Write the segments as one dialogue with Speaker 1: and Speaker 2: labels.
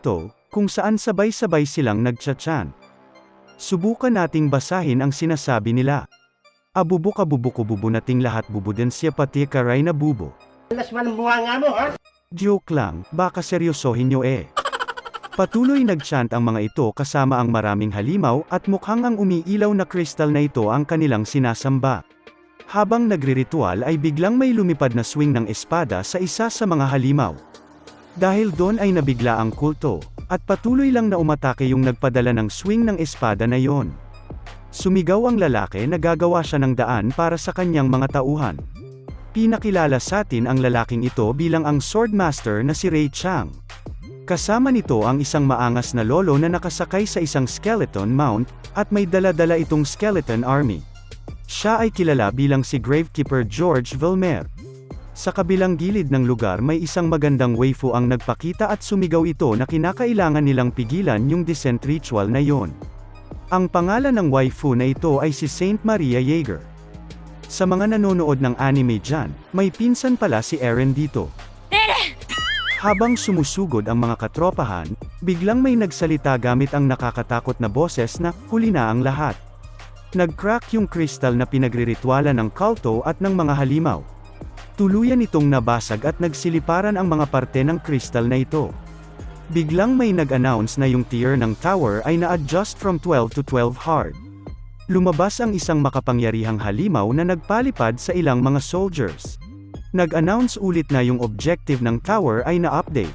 Speaker 1: kulto, kung saan sabay-sabay silang nagchat-chant. Subukan nating basahin ang sinasabi nila. Abubukabubukububu nating lahat bubuden siya pati karay na bubo.
Speaker 2: Alas man ang bunganga mo, ha?
Speaker 1: Joke lang, baka seryosohin nyo eh. Patuloy nagchant ang mga ito kasama ang maraming halimaw at mukhang ang umiilaw na kristal na ito ang kanilang sinasamba. Habang nagriritual ay biglang may lumipad na swing ng espada sa isa sa mga halimaw. Dahil doon ay nabigla ang kulto, at patuloy lang na umatake yung nagpadala ng swing ng espada na yon. Sumigaw ang lalaki na gagawa siya ng daan para sa kanyang mga tauhan. Pinakilala sa atin ang lalaking ito bilang ang Swordmaster na si Ray Chang. Kasama nito ang isang maangas na lolo na nakasakay sa isang skeleton mount, at may dala-dala itong skeleton army. Siya ay kilala bilang si Gravekeeper George Vilmer. Sa kabilang gilid ng lugar may isang magandang waifu ang nagpakita at sumigaw ito na kinakailangan nilang pigilan yung descent ritual na yon. Ang pangalan ng waifu na ito ay si Saint Maria Jaeger. Sa mga nanonood ng anime dyan, may pinsan pala si Eren dito. Habang sumusugod ang mga katropahan, biglang may nagsalita gamit ang nakakatakot na boses na, huli na ang lahat. Nag-crack yung kristal na pinagriritwalan ng kulto at ng mga halimaw. Tuluyan itong nabasag at nagsiliparan ang mga parte ng kristal na ito. Biglang may nag-announce na yung tier ng tower ay na-adjust from 12 to 12 hard. Lumabas ang isang makapangyarihang halimaw na nagpalipad sa ilang mga soldiers. Nag-announce ulit na yung objective ng tower ay na-update.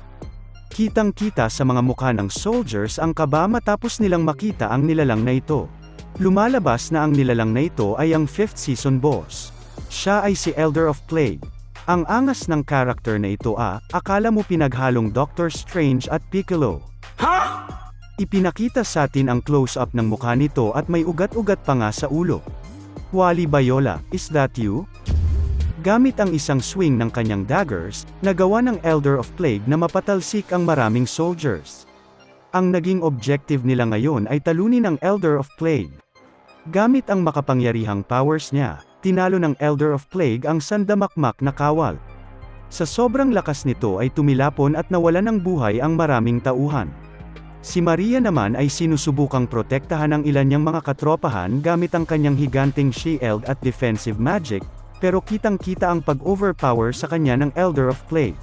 Speaker 1: Kitang-kita sa mga mukha ng soldiers ang kaba matapos nilang makita ang nilalang na ito. Lumalabas na ang nilalang na ito ay ang 5th season boss. Siya ay si Elder of Plague. Ang angas ng karakter na ito akala mo pinaghalong Doctor Strange at Piccolo. Ha? Ipinakita sa atin ang close-up ng mukha nito at may ugat-ugat pa nga sa ulo. Wally Bayola, is that you? Gamit ang isang swing ng kanyang daggers, nagawa ng Elder of Plague na mapatalsik ang maraming soldiers. Ang naging objective nila ngayon ay talunin ang Elder of Plague. Gamit ang makapangyarihang powers niya, tinalo ng Elder of Plague ang sandamakmak na kawal. Sa sobrang lakas nito ay tumilapon at nawalan ng buhay ang maraming tauhan. Si Maria naman ay sinusubukang protektahan ang ilan niyang mga katropahan gamit ang kanyang higanting shield at defensive magic, pero kitang-kita ang pag-overpower sa kanya ng Elder of Plague.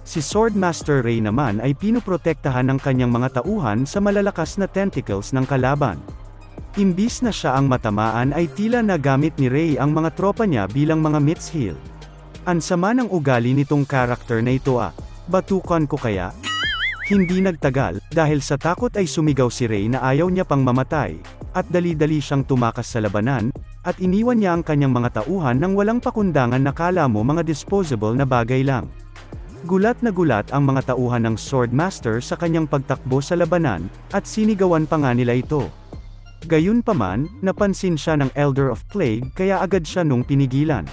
Speaker 1: Si Swordmaster Ray naman ay pinuprotektahan ng kanyang mga tauhan sa malalakas na tentacles ng kalaban. Imbis na siya ang matamaan ay tila nagamit ni Ray ang mga tropa niya bilang mga mitshil. Ang sama ng ugali nitong karakter na ito batukan ko kaya? Hindi nagtagal, dahil sa takot ay sumigaw si Ray na ayaw niya pang mamatay, at dali-dali siyang tumakas sa labanan, at iniwan niya ang kanyang mga tauhan nang walang pakundangan na kala mo mga disposable na bagay lang. Gulat na gulat ang mga tauhan ng Swordmaster sa kanyang pagtakbo sa labanan, at sinigawan pa nga nila ito. Gayunpaman, napansin siya ng Elder of Plague kaya agad siya nung pinigilan.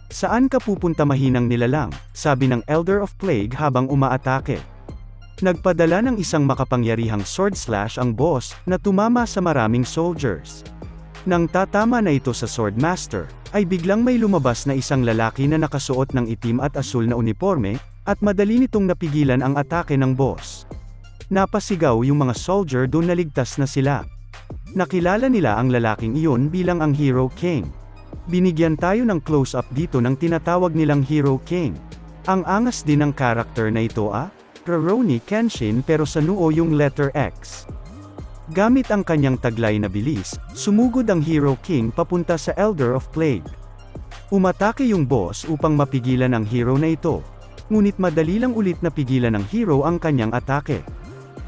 Speaker 1: Saan ka pupunta mahinang nilalang? Sabi ng Elder of Plague habang umaatake. Nagpadala ng isang makapangyarihang sword slash ang boss, na tumama sa maraming soldiers. Nang tatama na ito sa Swordmaster, ay biglang may lumabas na isang lalaki na nakasuot ng itim at asul na uniforme, at madali nitong napigilan ang atake ng boss. Napasigaw yung mga soldier doon na ligtas na sila. Nakilala nila ang lalaking iyon bilang ang Hero King. Binigyan tayo ng close-up dito ng tinatawag nilang Hero King. Ang angas din ng karakter na ito Rurouni Kenshin pero sa noo yung letter X. Gamit ang kanyang taglay na bilis, sumugod ang Hero King papunta sa Elder of Plague. Umatake yung boss upang mapigilan ang hero na ito. Ngunit madali lang ulit napigilan ng hero ang kanyang atake.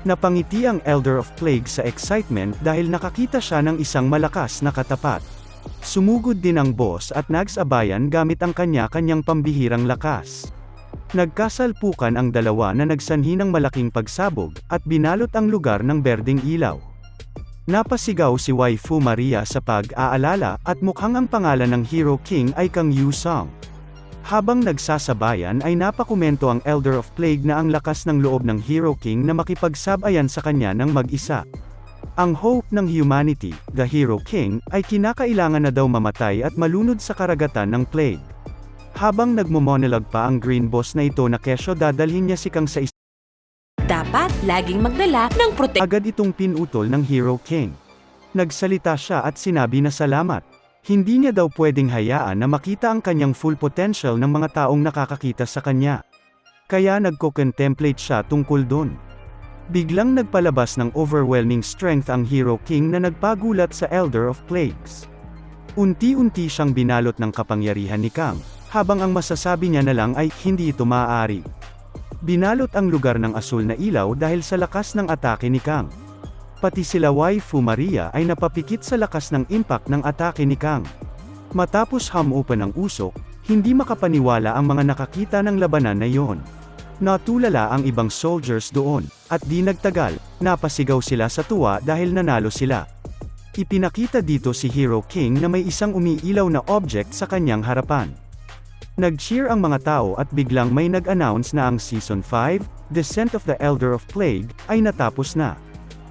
Speaker 1: Napangiti ang Elder of Plague sa excitement dahil nakakita siya ng isang malakas na katapat. Sumugod din ang boss at nagsabayan gamit ang kanya-kanyang pambihirang lakas. Nagkasalpukan ang dalawa na nagsanhi ng malaking pagsabog, at binalot ang lugar ng berdeng ilaw. Napasigaw si Waifu Maria sa pag-aalala, at mukhang ang pangalan ng Hero King ay Kang Yu Song. Habang nagsasabayan ay napakomento ang Elder of Plague na ang lakas ng loob ng Hero King na makipagsabayan sa kanya ng mag-isa. Ang hope ng humanity, the Hero King, ay kinakailangan na daw mamatay at malunod sa karagatan ng Plague. Habang nagmo-monologue pa ang Green Boss na ito na kesyo dadalhin niya si Kang sa
Speaker 3: dapat laging magdala ng proteksyon.
Speaker 1: Agad itong pinutol ng Hero King. Nagsalita siya at sinabi na salamat. Hindi niya daw pwedeng hayaan na makita ang kanyang full potential ng mga taong nakakakita sa kanya. Kaya nagko-contemplate siya tungkol dun. Biglang nagpalabas ng overwhelming strength ang Hero King na nagpagulat sa Elder of Plagues. Unti-unti siyang binalot ng kapangyarihan ni Kang, habang ang masasabi niya na lang ay, hindi ito maaari. Binalot ang lugar ng asul na ilaw dahil sa lakas ng atake ni Kang. Pati sila Waifu Maria ay napapikit sa lakas ng impact ng atake ni Kang. Matapos hamupan ng usok, hindi makapaniwala ang mga nakakita ng labanan na yon. Natulala ang ibang soldiers doon, at di nagtagal, napasigaw sila sa tuwa dahil nanalo sila. Ipinakita dito si Hero King na may isang umiilaw na object sa kanyang harapan. Nag-cheer ang mga tao at biglang may nag-announce na ang Season 5, Descent of the Elder of Plague, ay natapos na.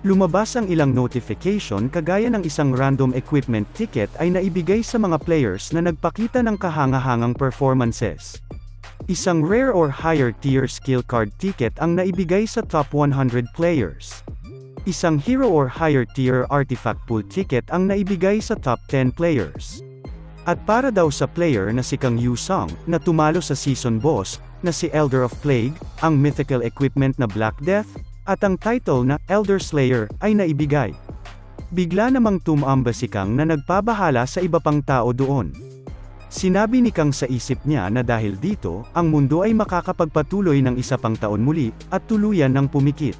Speaker 1: Lumabas ang ilang notification kagaya ng isang random equipment ticket ay naibigay sa mga players na nagpakita ng kahangahangang performances. Isang rare or higher tier skill card ticket ang naibigay sa top 100 players. Isang hero or higher tier artifact pool ticket ang naibigay sa top 10 players. At para daw sa player na si Kang Yu-sung, na tumalo sa season boss, na si Elder of Plague, ang mythical equipment na Black Death, at ang title na Elder Slayer, ay naibigay. Bigla namang tumamba si Kang na nagpabahala sa iba pang tao doon. Sinabi ni Kang sa isip niya na dahil dito, ang mundo ay makakapagpatuloy ng isa pang taon muli, at tuluyan ng pumikit.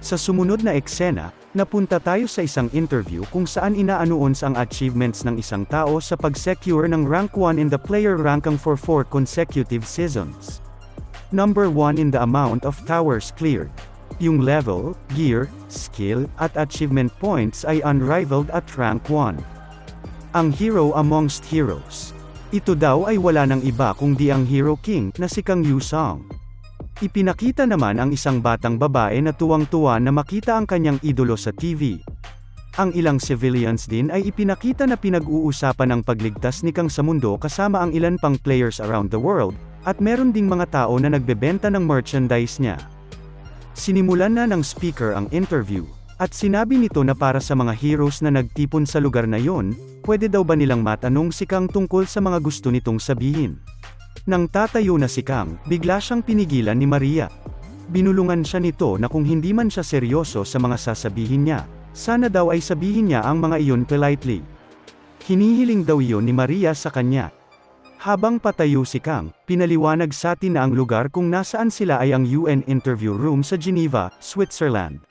Speaker 1: Sa sumunod na eksena, napunta tayo sa isang interview kung saan ina-announce ang achievements ng isang tao sa pag-secure ng rank 1 in the player ranking for 4 consecutive seasons. Number 1 in the amount of towers cleared. Yung level, gear, skill, at achievement points ay unrivaled at rank 1. Ang hero amongst heroes. Ito daw ay wala ng iba kundi ang Hero King na si Kang Yu-sung. Ipinakita naman ang isang batang babae na tuwang-tuwa na makita ang kanyang idolo sa TV. Ang ilang civilians din ay ipinakita na pinag-uusapan ang pagligtas ni Kang sa mundo kasama ang ilan pang players around the world, at meron ding mga tao na nagbebenta ng merchandise niya. Sinimulan na ng speaker ang interview, at sinabi nito na para sa mga heroes na nagtipon sa lugar na yon, pwede daw ba nilang matanong si Kang tungkol sa mga gusto nitong sabihin. Nang tatayo na si Kang, bigla siyang pinigilan ni Maria. Binulungan siya nito na kung hindi man siya seryoso sa mga sasabihin niya, sana daw ay sabihin niya ang mga iyon politely. Hinihiling daw iyon ni Maria sa kanya. Habang patayo si Kang, pinaliwanag sa atin na ang lugar kung nasaan sila ay ang UN interview room sa Geneva, Switzerland.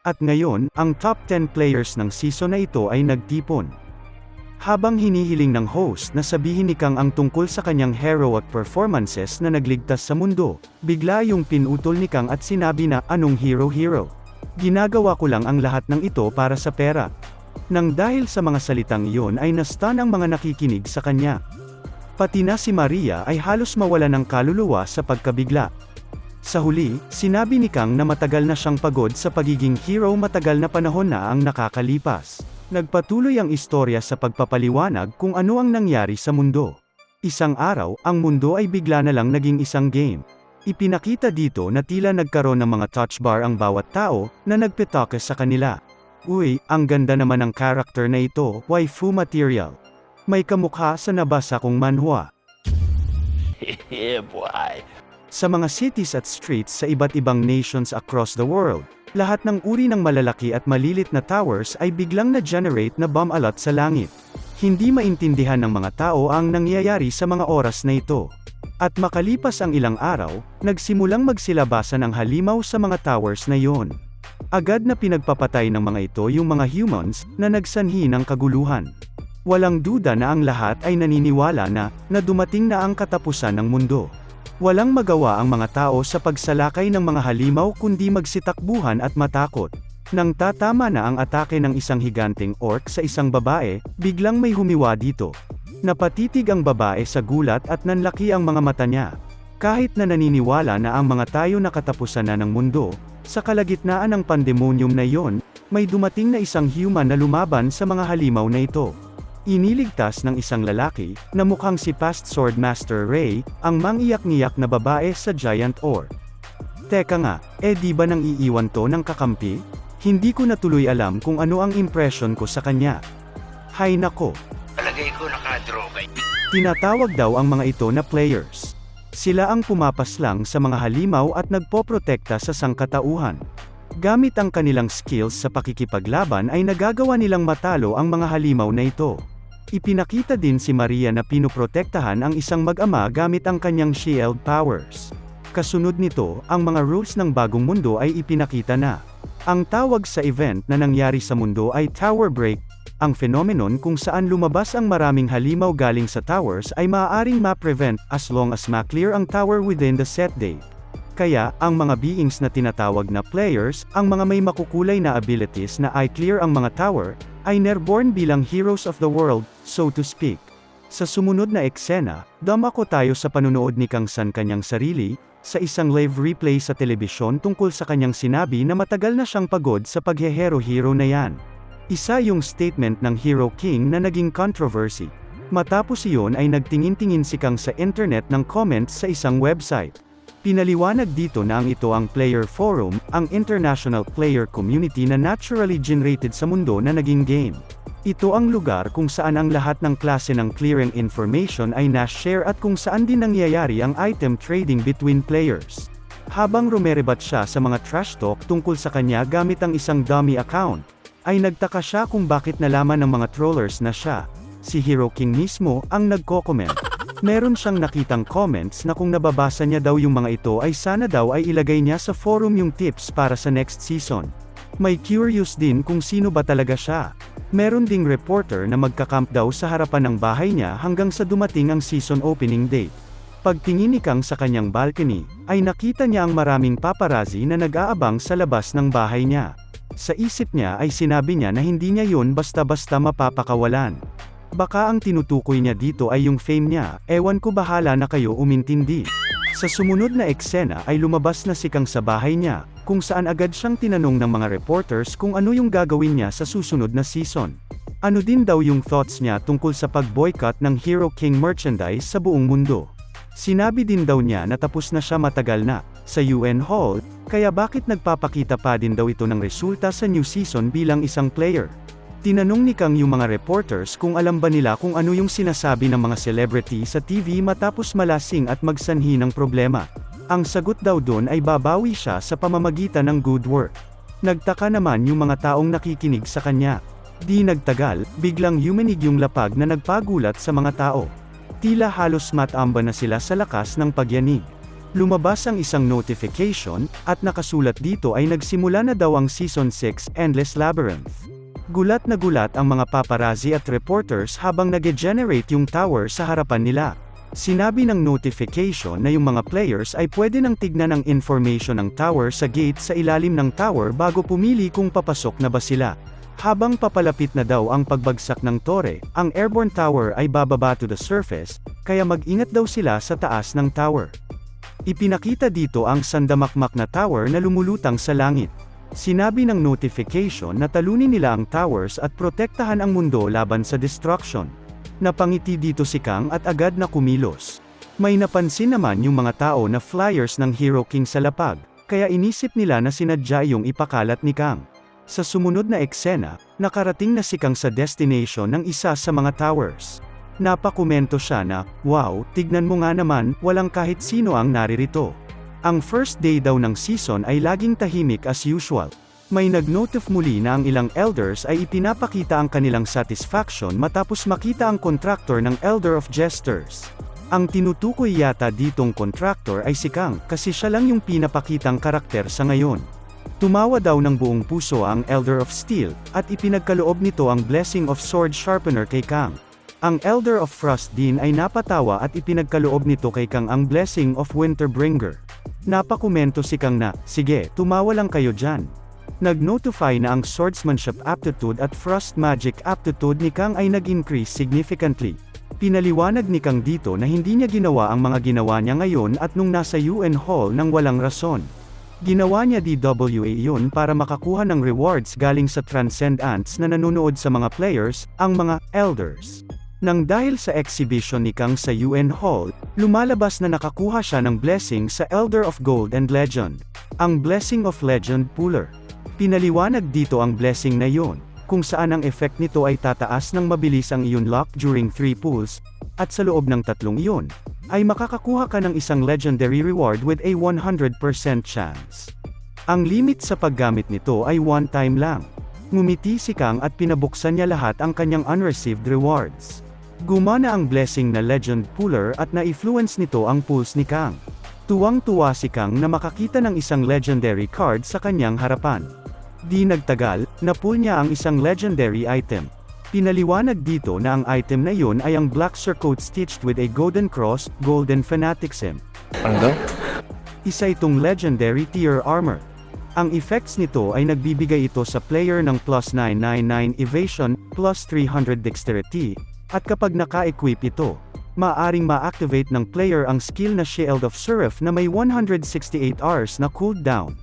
Speaker 1: At ngayon, ang top 10 players ng season na ito ay nagtipon. Habang hinihiling ng host na sabihin ni Kang ang tungkol sa kanyang heroic performances na nagligtas sa mundo, bigla yung pinutol ni Kang at sinabi na, anong hero? Ginagawa ko lang ang lahat ng ito para sa pera. Nang dahil sa mga salitang iyon ay na-stun ang mga nakikinig sa kanya. Pati na si Maria ay halos mawala ng kaluluwa sa pagkabigla. Sa huli, sinabi ni Kang na matagal na siyang pagod sa pagiging hero, matagal na panahon na ang nakakalipas. Nagpatuloy ang istorya sa pagpapaliwanag kung ano ang nangyari sa mundo. Isang araw, ang mundo ay bigla na lang naging isang game. Ipinakita dito na tila nagkaroon ng mga touch bar ang bawat tao, na nagpitokus sa kanila. Uy, ang ganda naman ng character na ito, waifu material. May kamukha sa nabasa kong manhwa.
Speaker 2: Yeah, boy.
Speaker 1: Sa mga cities at streets sa iba't ibang nations across the world, lahat ng uri ng malalaki at malilit na towers ay biglang na-generate na bomb alert sa langit. Hindi maintindihan ng mga tao ang nangyayari sa mga oras na ito. At makalipas ang ilang araw, nagsimulang magsilabasan ang halimaw sa mga towers na yon. Agad na pinagpapatay ng mga ito yung mga humans na nagsanhi ng kaguluhan. Walang duda na ang lahat ay naniniwala na dumating na ang katapusan ng mundo. Walang magawa ang mga tao sa pagsalakay ng mga halimaw kundi magsitakbuhan at matakot. Nang tatama na ang atake ng isang higanteng orc sa isang babae, biglang may humiwa dito. Napatitig ang babae sa gulat at nanlaki ang mga mata niya. Kahit na naniniwala na ang mga tayo na katapusan na ng mundo, sa kalagitnaan ng pandemonyum na iyon, may dumating na isang human na lumaban sa mga halimaw na ito. Iniligtas ng isang lalaki, na mukhang si Past Sword Master Ray, ang mangiyak-ngiyak na babae sa giant orc. Teka nga, di ba nang iiwan to ng kakampi? Hindi ko na tuloy alam kung ano ang impression ko sa kanya. Hay nako.
Speaker 2: Palagay ko nakadroga.
Speaker 1: Tinatawag daw ang mga ito na players. Sila ang pumapaslang sa mga halimaw at nagpoprotekta sa sangkatauhan. Gamit ang kanilang skills sa pakikipaglaban ay nagagawa nilang matalo ang mga halimaw na ito. Ipinakita din si Maria na pinoprotektahan ang isang mag-ama gamit ang kanyang shield powers. Kasunod nito, ang mga rules ng bagong mundo ay ipinakita na. Ang tawag sa event na nangyari sa mundo ay Tower Break. Ang phenomenon kung saan lumabas ang maraming halimaw galing sa towers ay maaaring ma-prevent as long as ma-clear ang tower within the set day. Kaya, ang mga beings na tinatawag na players, ang mga may makukulay na abilities na i-clear ang mga tower, ay reborn bilang heroes of the world, so to speak. Sa sumunod na eksena, dumako tayo sa panunood ni Kang San kanyang sarili, sa isang live replay sa telebisyon tungkol sa kanyang sinabi na matagal na siyang pagod sa paghehero-hero na yan. Isa yung statement ng Hero King na naging controversy. Matapos iyon ay nagtingin-tingin si Kang sa internet ng comments sa isang website. Pinaliwanag dito na ang ito ang Player Forum, ang international player community na naturally generated sa mundo na naging game. Ito ang lugar kung saan ang lahat ng klase ng clearing information ay na-share at kung saan din nangyayari ang item trading between players. Habang rumerebat siya sa mga trash talk tungkol sa kanya gamit ang isang dummy account, ay nagtaka siya kung bakit nalaman ng mga trollers na siya, si Hero King mismo, ang nagko-comment. Meron siyang nakitang comments na kung nababasa niya daw yung mga ito ay sana daw ay ilagay niya sa forum yung tips para sa next season. May curious din kung sino ba talaga siya. Meron ding reporter na magkakamp daw sa harapan ng bahay niya hanggang sa dumating ang season opening date. Pagtingin ni Kang sa kanyang balcony, ay nakita niya ang maraming paparazzi na nag-aabang sa labas ng bahay niya. Sa isip niya ay sinabi niya na hindi niya yun basta-basta mapapakawalan. Baka ang tinutukoy niya dito ay yung fame niya, ewan ko bahala na kayo umintindi. Sa sumunod na eksena ay lumabas na si Kang sa bahay niya, kung saan agad siyang tinanong ng mga reporters kung ano yung gagawin niya sa susunod na season. Ano din daw yung thoughts niya tungkol sa pag-boycott ng Hero King merchandise sa buong mundo. Sinabi din daw niya na tapos na siya matagal na, sa UN Hall, kaya bakit nagpapakita pa din daw ito ng resulta sa new season bilang isang player. Tinanong ni Kang yung mga reporters kung alam ba nila kung ano yung sinasabi ng mga celebrity sa TV matapos malasing at magsanhi ng problema. Ang sagot daw doon ay babawi siya sa pamamagitan ng good work. Nagtaka naman yung mga taong nakikinig sa kanya. Di nagtagal, biglang yumanig yung lapag na nagpagulat sa mga tao. Tila halos matamba na sila sa lakas ng pagyanig. Lumabas ang isang notification, at nakasulat dito ay nagsimula na daw ang Season 6, Endless Labyrinth. Gulat na gulat ang mga paparazzi at reporters habang nage-generate yung tower sa harapan nila. Sinabi ng notification na yung mga players ay pwede nang tignan ang information ng tower sa gate sa ilalim ng tower bago pumili kung papasok na ba sila. Habang papalapit na daw ang pagbagsak ng tore, ang airborne tower ay bababa to the surface, kaya mag-ingat daw sila sa taas ng tower. Ipinakita dito ang sandamakmak na tower na lumulutang sa langit. Sinabi ng notification na talunin nila ang towers at protektahan ang mundo laban sa destruction. Napangiti dito si Kang at agad na kumilos. May napansin naman yung mga tao na flyers ng Hero King sa lapag, kaya inisip nila na sinadya yung ipakalat ni Kang. Sa sumunod na eksena, nakarating na si Kang sa destination ng isa sa mga towers. Napakomento siya na, "Wow, tignan mo nga naman, walang kahit sino ang naririto." Ang first day daw ng season ay laging tahimik as usual. May nag-notif muli na ang ilang elders ay ipinapakita ang kanilang satisfaction matapos makita ang contractor ng Elder of Jesters. Ang tinutukoy yata ditong contractor ay si Kang, kasi siya lang yung pinapakitang karakter sa ngayon. Tumawa daw ng buong puso ang Elder of Steel, at ipinagkaloob nito ang Blessing of Sword Sharpener kay Kang. Ang Elder of Frost din ay napatawa at ipinagkaloob nito kay Kang ang Blessing of Winterbringer. Napakomento si Kang na, "Sige, tumawa lang kayo dyan." Nag-notify na ang Swordsmanship Aptitude at Frost Magic Aptitude ni Kang ay nag-increase significantly. Pinaliwanag ni Kang dito na hindi niya ginawa ang mga ginawa niya ngayon at nung nasa UN Hall nang walang rason. Ginawa niya DWA yun para makakuha ng rewards galing sa Transcend Ants na nanonood sa mga players, ang mga Elders. Nang dahil sa exhibition ni Kang sa UN Hall, lumalabas na nakakuha siya ng blessing sa Elder of Gold and Legend. Ang Blessing of Legend Puller. Pinaliwanag dito ang blessing na yon, kung saan ang effect nito ay tataas ng mabilis ang iyong luck during 3 pulls, at sa loob ng 3 iyon, ay makakakuha ka ng isang legendary reward with a 100% chance. Ang limit sa paggamit nito ay 1 time lang. Ngumiti si Kang at pinabuksan niya lahat ang kanyang unreceived rewards. Gumana ang blessing na Legend Puller at na-influence nito ang pulls ni Kang. Tuwang-tuwa si Kang na makakita ng isang legendary card sa kanyang harapan. Di nagtagal, na-pull niya ang isang legendary item. Pinaliwanag dito na ang item na iyon ay ang Black Surcoat stitched with a golden cross, golden fanaticism.
Speaker 4: Ano daw?
Speaker 1: Isa itong legendary tier armor. Ang effects nito ay nagbibigay ito sa player ng plus 999 evasion, plus 300 dexterity, at kapag naka-equip ito, maaaring ma-activate ng player ang skill na Shield of Seraph na may 168 hours na cooldown.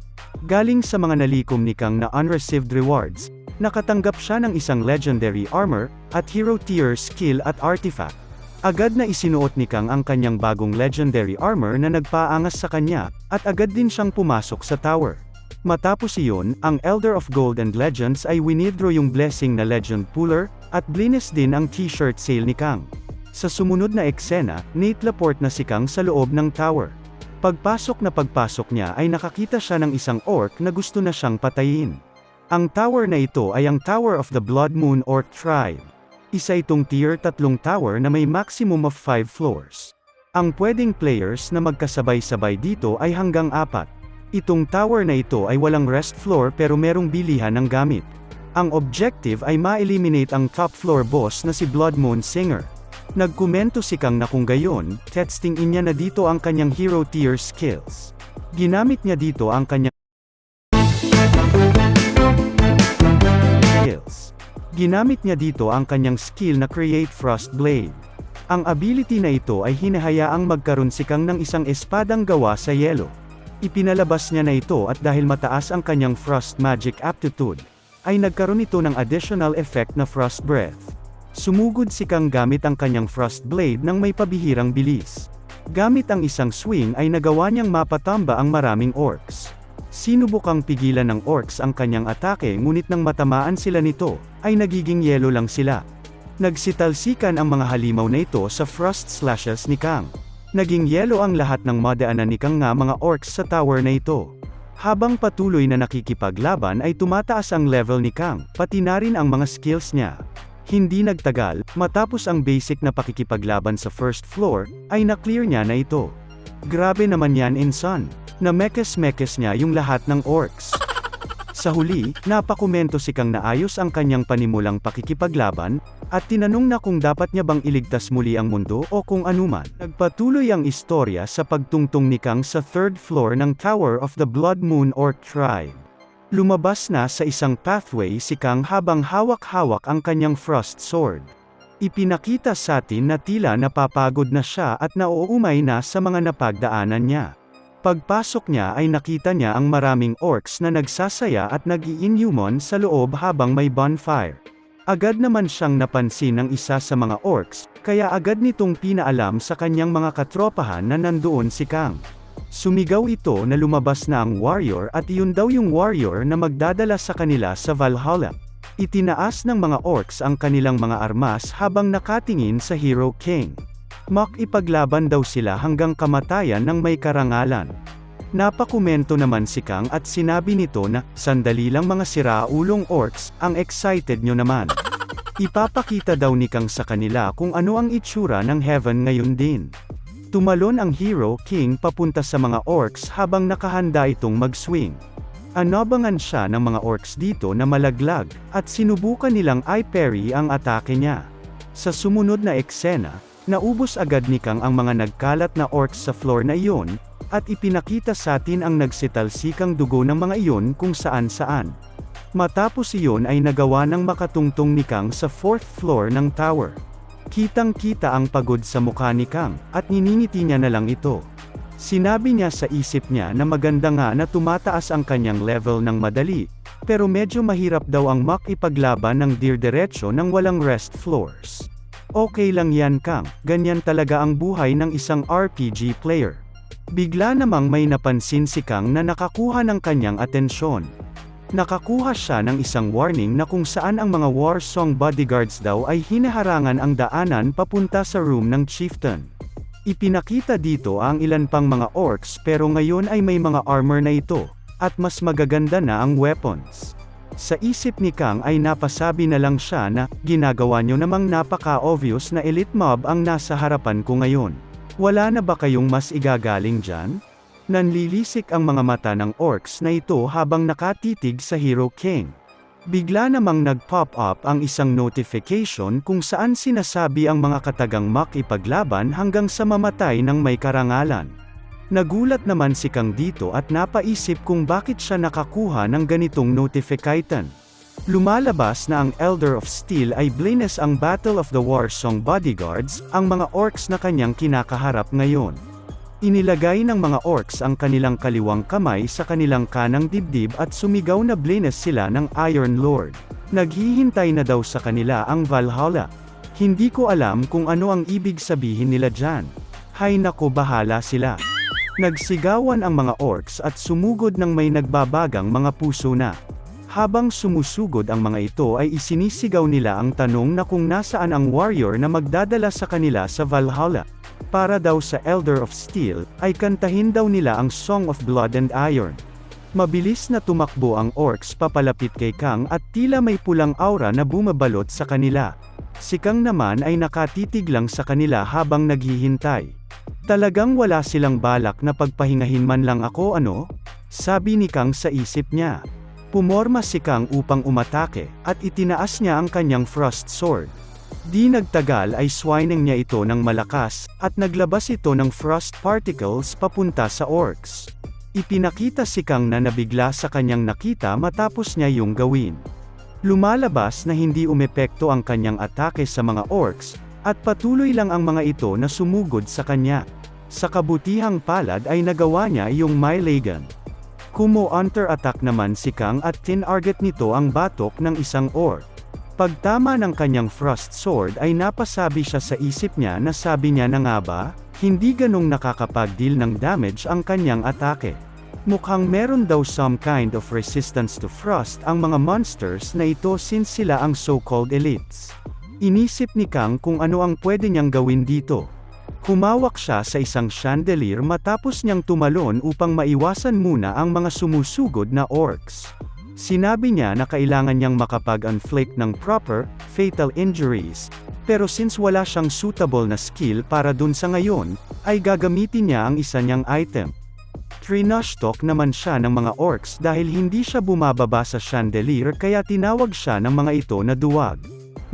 Speaker 1: Galing sa mga nalikom ni Kang na unreceived rewards, nakatanggap siya ng isang legendary armor, at hero tier skill at artifact. Agad na isinuot ni Kang ang kanyang bagong legendary armor na nagpaangas sa kanya, at agad din siyang pumasok sa tower. Matapos iyon, ang Elder of Gold and Legends ay winidraw yung blessing na Legend Puller, at blinis din ang t-shirt sale ni Kang. Sa sumunod na eksena, naitleport na si Kang sa loob ng tower. Pagpasok niya ay nakakita siya ng isang orc na gusto na siyang patayin. Ang tower na ito ay ang Tower of the Blood Moon Orc Tribe. Isa itong tier 3 tower na may maximum of 5 floors. Ang pwedeng players na magkasabay-sabay dito ay hanggang 4. Itong tower na ito ay walang rest floor pero merong bilihan ng gamit. Ang objective ay ma-eliminate ang top floor boss na si Blood Moon Singer. Nagkomento si Kang na kung gayon, testing in niya na dito ang kanyang hero tier skills. Ginamit niya dito ang kanyang skill na Create Frost Blade. Ang ability na ito ay hinahayaang magkaroon si Kang ng isang espadang gawa sa yelo. Ipinalabas niya na ito at dahil mataas ang kanyang Frost Magic aptitude, ay nagkaroon ito ng additional effect na Frost Breath. Sumugod si Kang gamit ang kanyang Frost Blade ng may pabihirang bilis. Gamit ang isang swing ay nagawa niyang mapatamba ang maraming orcs. Sinubukang pigilan ng orcs ang kanyang atake ngunit nang matamaan sila nito, ay nagiging yelo lang sila. Nagsitalsikan ang mga halimaw na ito sa frost slashes ni Kang. Naging yelo ang lahat ng madaanan ni Kang nga mga orcs sa tower na ito. Habang patuloy na nakikipaglaban ay tumataas ang level ni Kang, pati na rin ang mga skills niya. Hindi nagtagal, matapos ang basic na pakikipaglaban sa first floor, ay na-clear niya na ito. Grabe naman yan insan. Na-mekes-mekes niya yung lahat ng orcs. Sa huli, napakomento si Kang na ayos ang kanyang panimulang pakikipaglaban, at tinanong na kung dapat niya bang iligtas muli ang mundo o kung anuman. Nagpatuloy ang istorya sa pagtungtong ni Kang sa 3rd floor ng Tower of the Blood Moon Orc Tribe. Lumabas na sa isang pathway si Kang habang hawak-hawak ang kanyang frost sword. Ipinakita sa atin na tila napapagod na siya at nauumay na sa mga napagdaanan niya. Pagpasok niya ay nakita niya ang maraming orcs na nagsasaya at nag-i-inhuman sa loob habang may bonfire. Agad naman siyang napansin ng isa sa mga orcs, kaya agad nitong pinaalam sa kanyang mga katropahan na nandoon si Kang. Sumigaw ito na lumabas na ang warrior at iyon daw yung warrior na magdadala sa kanila sa Valhalla. Itinaas ng mga orcs ang kanilang mga armas habang nakatingin sa Hero King. Makipaglaban daw sila hanggang kamatayan ng may karangalan. Napakomento naman si Kang at sinabi nito na, "Sandali lang mga siraulong orcs, ang excited nyo naman." Ipapakita daw ni Kang sa kanila kung ano ang itsura ng heaven ngayon din. Tumalon ang Hero King papunta sa mga orcs habang nakahanda itong mag-swing. Anabangan siya ng mga orcs dito na malaglag, at sinubukan nilang i-parry ang atake niya. Sa sumunod na eksena, naubos agad ni Kang ang mga nagkalat na orcs sa floor na iyon, at ipinakita sa atin ang nagsitalsikang dugo ng mga iyon kung saan-saan. Matapos iyon ay nagawa ng makatungtong ni Kang sa 4th floor ng tower. Kitang-kita ang pagod sa mukha ni Kang, at niningiti niya na lang ito. Sinabi niya sa isip niya na maganda nga na tumataas ang kanyang level ng madali, pero medyo mahirap daw ang makipaglaban ng dir-diretso ng walang rest floors. Okay lang yan Kang, ganyan talaga ang buhay ng isang RPG player. Bigla namang may napansin si Kang na nakakuha ng kanyang atensyon. Nakakuha siya ng isang warning na kung saan ang mga Warsong bodyguards daw ay hinaharangan ang daanan papunta sa room ng chieftain. Ipinakita dito ang ilan pang mga orcs pero ngayon ay may mga armor na ito, at mas magaganda na ang weapons. Sa isip ni Kang ay napasabi na lang siya na, ginagawa nyo namang napaka-obvious na elite mob ang nasa harapan ko ngayon. Wala na ba kayong mas igagaling dyan? Nanlilisik ang mga mata ng orcs na ito habang nakatitig sa Hero King. Bigla namang nag-pop up ang isang notification kung saan sinasabi ang mga katagang makipaglaban hanggang sa mamatay ng may karangalan. Nagulat naman si Kang dito at napaisip kung bakit siya nakakuha ng ganitong notification. Lumalabas na ang Elder of Steel ay blines ang Battle of the Warsong Bodyguards, ang mga orcs na kanyang kinakaharap ngayon. Inilagay ng mga orcs ang kanilang kaliwang kamay sa kanilang kanang dibdib at sumigaw na blines sila ng Iron Lord. Naghihintay na daw sa kanila ang Valhalla. Hindi ko alam kung ano ang ibig sabihin nila dyan. Hay nako, bahala sila. Nagsigawan ang mga orcs at sumugod ng may nagbabagang mga puso na. Habang sumusugod ang mga ito ay isinisigaw nila ang tanong na kung nasaan ang warrior na magdadala sa kanila sa Valhalla. Para daw sa Elder of Steel, ay kantahin daw nila ang Song of Blood and Iron. Mabilis na tumakbo ang orcs papalapit kay Kang at tila may pulang aura na bumabalot sa kanila. Si Kang naman ay nakatitig lang sa kanila habang naghihintay. Talagang wala silang balak na pagpahingahin man lang ako ano? Sabi ni Kang sa isip niya. Pumorma si Kang upang umatake, at itinaas niya ang kanyang frost sword. Di nagtagal ay swining niya ito ng malakas, at naglabas ito ng frost particles papunta sa orcs. Ipinakita si Kang na nabigla sa kanyang nakita matapos niya yung gawin. Lumalabas na hindi umepekto ang kanyang atake sa mga orcs, at patuloy lang ang mga ito na sumugod sa kanya. Sa kabutihang palad ay nagawa niya yung melee gun. Kumo-counter attack naman si Kang at tinarget nito ang batok ng isang orc. Pagtama ng kanyang frost sword ay napasabi siya sa isip niya na sabi niya na nga ba, hindi ganong nakakapag-deal ng damage ang kanyang atake. Mukhang meron daw some kind of resistance to frost ang mga monsters na ito since sila ang so-called elites. Inisip ni Kang kung ano ang pwede niyang gawin dito. Humawak siya sa isang chandelier matapos niyang tumalon upang maiwasan muna ang mga sumusugod na orcs. Sinabi niya na kailangan niyang makapag-inflict ng proper, fatal injuries, pero since wala siyang suitable na skill para dun sa ngayon, ay gagamitin niya ang isa niyang item. Trinashtok naman siya ng mga orcs dahil hindi siya bumababa sa chandelier kaya tinawag siya ng mga ito na duwag.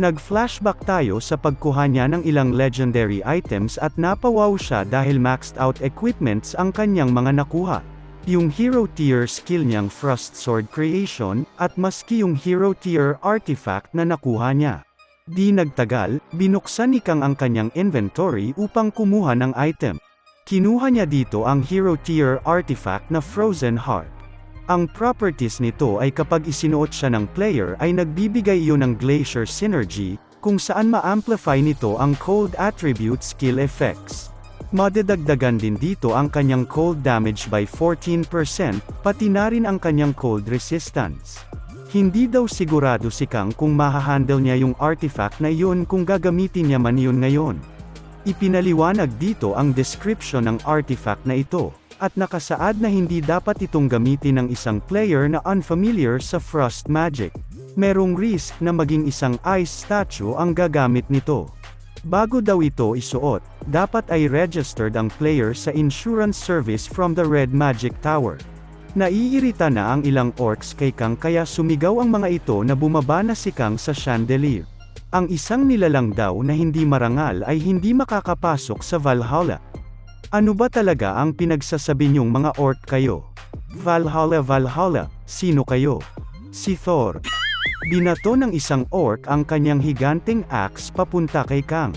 Speaker 1: Nag-flashback tayo sa pagkuha niya ng ilang legendary items at napawaw siya dahil maxed out equipments ang kanyang mga nakuha. Yung hero tier skill niyang frost sword creation, at maski yung hero tier artifact na nakuha niya. Di nagtagal, binuksan ni Kang ang kanyang inventory upang kumuha ng item. Kinuha niya dito ang hero tier artifact na Frozen Heart. Ang properties nito ay kapag isinuot siya ng player ay nagbibigay iyon ng Glacier Synergy, kung saan ma-amplify nito ang cold attribute skill effects. Madadagdagan din dito ang kanyang cold damage by 14%, pati na rin ang kanyang cold resistance. Hindi daw sigurado si Kang kung mahahandle niya yung artifact na iyon kung gagamitin niya man yun ngayon. Ipinaliwanag dito ang description ng artifact na ito, at nakasaad na hindi dapat itong gamitin ng isang player na unfamiliar sa frost magic. Merong risk na maging isang ice statue ang gagamit nito. Bago daw ito isuot, dapat ay registered ang player sa insurance service from the Red Magic Tower. Naiirita na ang ilang orcs kay Kang kaya sumigaw ang mga ito na bumaba na si Kang sa chandelier. Ang isang nilalang daw na hindi marangal ay hindi makakapasok sa Valhalla. Ano ba talaga ang pinagsasabi niyong mga orc kayo? Valhalla, Valhalla, sino kayo? Si Thor. Binato ng isang orc ang kanyang higanteng axe papunta kay Kang.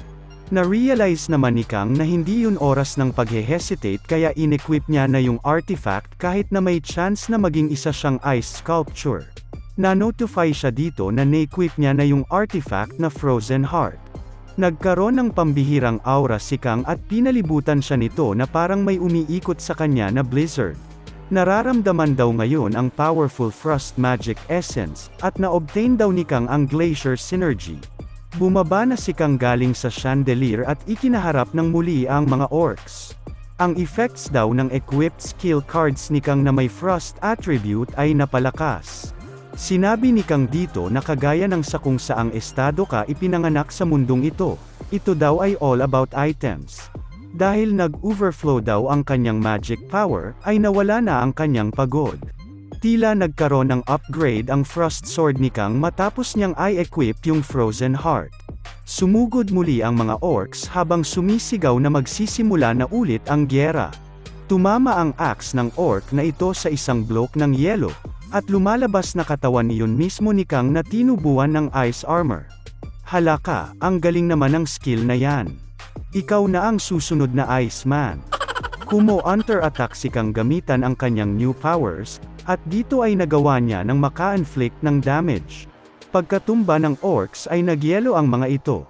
Speaker 1: Na-realize naman ni Kang na hindi yun oras ng paghe-hesitate kaya inequip niya na yung artifact kahit na may chance na maging isa siyang ice sculpture. Na-notify siya dito na na-equip niya na yung artifact na Frozen Heart. Nagkaroon ng pambihirang aura si Kang at pinalibutan siya nito na parang may umiikot sa kanya na blizzard. Nararamdaman daw ngayon ang powerful Frost Magic Essence, at na-obtain daw ni Kang ang Glacier Synergy. Bumaba na si Kang galing sa chandelier at ikinaharap ng muli ang mga orcs. Ang effects daw ng equipped skill cards ni Kang na may Frost attribute ay napalakas. Sinabi ni Kang dito na kagaya ng sa kung saang estado ka ipinanganak sa mundong ito, ito daw ay all about items. Dahil nag-overflow daw ang kanyang magic power, ay nawala na ang kanyang pagod. Tila nagkaroon ng upgrade ang Frost Sword ni Kang matapos niyang i-equip yung Frozen Heart. Sumugod muli ang mga orcs habang sumisigaw na magsisimula na ulit ang gyera. Tumama ang axe ng orc na ito sa isang block ng yelo, at lumalabas na katawan iyon mismo ni Kang na tinubuan ng ice armor. Halaka, ang galing naman ng skill na yan. Ikaw na ang susunod na Iceman. Kumo-counter attack si Kang gamitan ang kanyang new powers, at dito ay nagawa niya ng maka-inflict ng damage. Pagkatumba ng orcs ay nagyelo ang mga ito.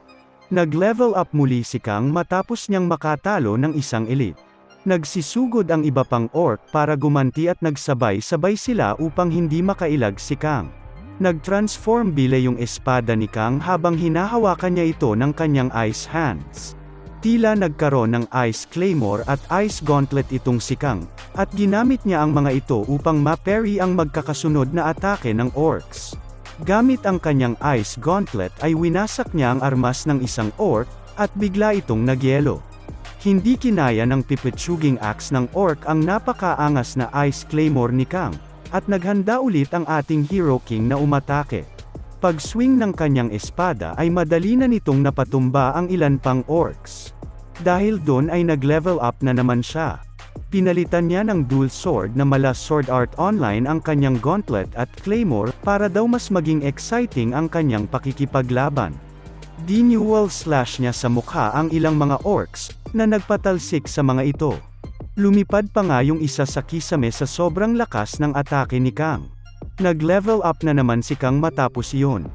Speaker 1: Nag-level up muli si Kang matapos niyang makatalo ng isang elite. Nagsisugod ang iba pang orc para gumanti at nagsabay-sabay sila upang hindi makailag si Kang. Nag-transform bile yung espada ni Kang habang hinahawakan niya ito ng kanyang ice hands. Tila nagkaroon ng ice claymore at ice gauntlet itong si Kang, at ginamit niya ang mga ito upang ma-parry ang magkakasunod na atake ng orcs. Gamit ang kanyang ice gauntlet ay winasak niya ang armas ng isang orc, at bigla itong nagyelo. Hindi kinaya ng pipitsuging axe ng orc ang napakaangas na ice claymore ni Kang, at naghanda ulit ang ating Hero King na umatake. Pag-swing ng kanyang espada ay madali na nitong napatumba ang ilan pang orcs. Dahil doon ay nag-level up na naman siya. Pinalitan niya ng dual sword na mala Sword Art Online ang kanyang gauntlet at claymore para daw mas maging exciting ang kanyang pakikipaglaban. Dinual slash niya sa mukha ang ilang mga orcs na nagpatalsik sa mga ito. Lumipad pa nga yung isa sa kisame sa sobrang lakas ng atake ni Kang. Nag-level up na naman si Kang matapos iyon.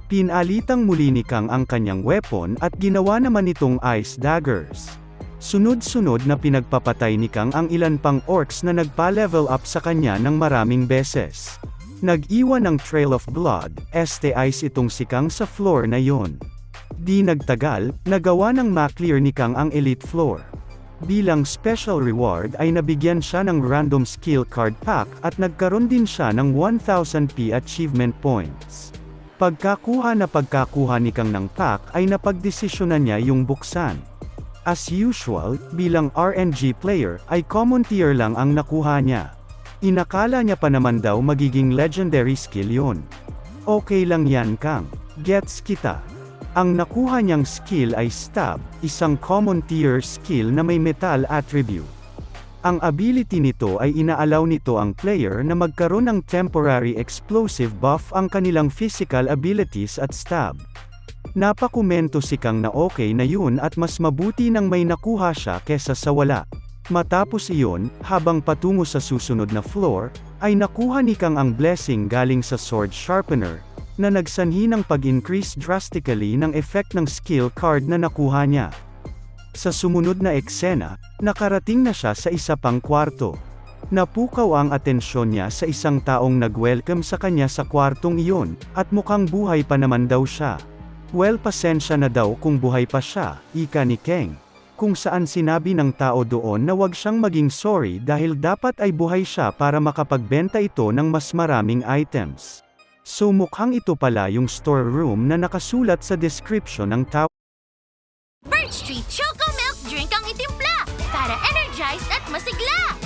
Speaker 1: Pinalitang muli ni Kang ang kanyang weapon at ginawa naman itong ice daggers. Sunod-sunod na pinagpapatay ni Kang ang ilan pang orcs na nagpa-level up sa kanya ng maraming beses. Nag-iwan ng trail of blood, ice itong si Kang sa floor na yon. Di nagtagal, nagawa ng ma-clear ni Kang ang elite floor. Bilang special reward ay nabigyan siya ng random skill card pack at nagkaroon din siya ng 1000p achievement points. Pagkakuha ni Kang ng pack ay napagdesisyonan niya yung buksan. As usual, bilang RNG player, ay common tier lang ang nakuha niya. Inakala niya pa naman daw magiging legendary skill yun. Okay lang yan Kang, gets kita. Ang nakuha niyang skill ay Stab, isang common tier skill na may metal attribute. Ang ability nito ay inaalaw nito ang player na magkaroon ng temporary explosive buff ang kanilang physical abilities at stab. Napakomento si Kang na okay na yun at mas mabuti nang may nakuha siya kesa sa wala. Matapos iyon, habang patungo sa susunod na floor, ay nakuha ni Kang ang blessing galing sa sword sharpener, na nagsanhi ng pag-increase drastically ng effect ng skill card na nakuha niya. Sa sumunod na eksena, nakarating na siya sa isa pang kwarto. Napukaw ang atensyon niya sa isang taong nag-welcome sa kanya sa kwartong iyon, at mukhang buhay pa naman daw siya. Well, pasensya na daw kung buhay pa siya, ika ni Kang. Kung saan sinabi ng tao doon na wag siyang maging sorry dahil dapat ay buhay siya para makapagbenta ito ng mas maraming items. So mukhang ito pala yung storeroom na nakasulat sa description ng tao.
Speaker 4: Birch Tree Choco Milk Drink ang itimpla para energized at masigla!